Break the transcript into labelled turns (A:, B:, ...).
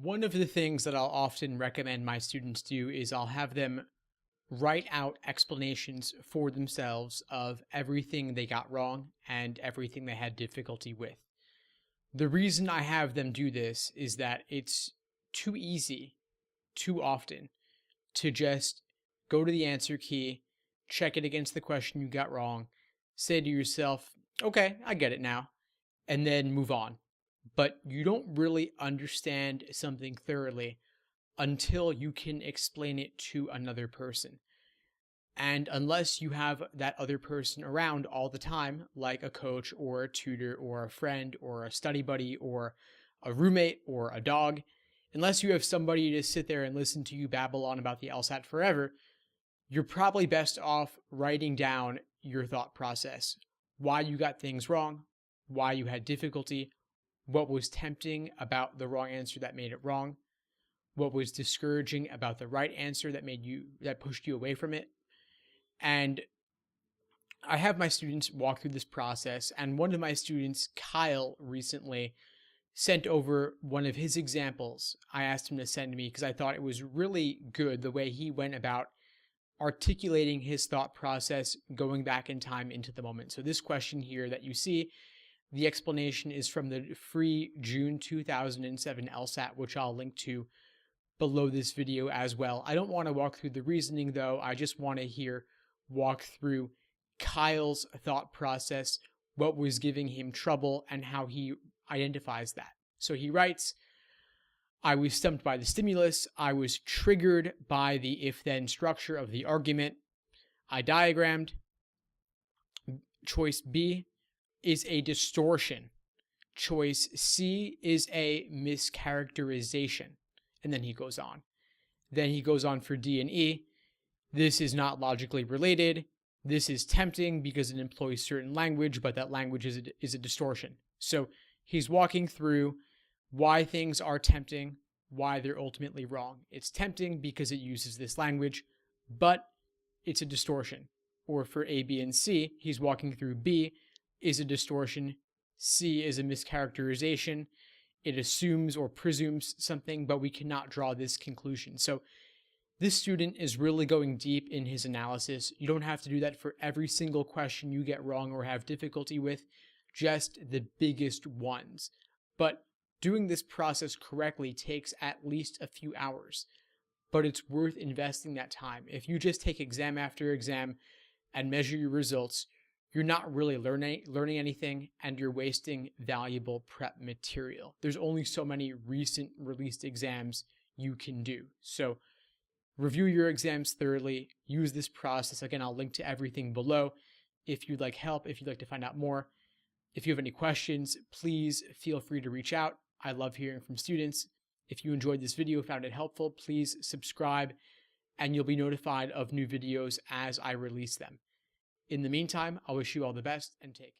A: One of the things that I'll often recommend my students do is I'll have them write out explanations for themselves of everything they got wrong and everything they had difficulty with. The reason I have them do this is that it's too easy, too often, to just go to the answer key, check it against the question you got wrong, say to yourself, okay, I get it now, and then move on. But you don't really understand something thoroughly until you can explain it to another person. And unless you have that other person around all the time, like a coach or a tutor or a friend or a study buddy or a roommate or a dog, unless you have somebody to sit there and listen to you babble on about the LSAT forever, you're probably best off writing down your thought process, why you got things wrong, why you had difficulty, what was tempting about the wrong answer that made it wrong, what was discouraging about the right answer that pushed you away from it. And I have my students walk through this process, and one of my students, Kyle, recently sent over one of his examples. I asked him to send me because I thought it was really good the way he went about articulating his thought process going back in time into the moment. So this question here that you see, the explanation is from the free June 2007 LSAT, which I'll link to below this video as well. I don't want to walk through the reasoning though. I just want to walk through Kyle's thought process, what was giving him trouble, and how he identifies that. So he writes, I was stumped by the stimulus. I was triggered by the if-then structure of the argument. I diagrammed. Choice B is a distortion. Choice C is a mischaracterization. And then he goes on. Then he goes on for D and E. This is not logically related. This is tempting because it employs certain language, but that language is a distortion. So he's walking through why things are tempting, why they're ultimately wrong. It's tempting because it uses this language, but it's a distortion. Or for A, B, and C, he's walking through B is a distortion, C is a mischaracterization. It assumes or presumes something, but we cannot draw this conclusion. So this student is really going deep in his analysis. You don't have to do that for every single question you get wrong or have difficulty with, just the biggest ones. But doing this process correctly takes at least a few hours, but it's worth investing that time. If you just take exam after exam and measure your results, you're not really learning anything, and you're wasting valuable prep material. There's only so many recent released exams you can do. So review your exams thoroughly, use this process. Again, I'll link to everything below if you'd like help, if you'd like to find out more. If you have any questions, please feel free to reach out. I love hearing from students. If you enjoyed this video, found it helpful, please subscribe and you'll be notified of new videos as I release them. In the meantime, I wish you all the best and take care.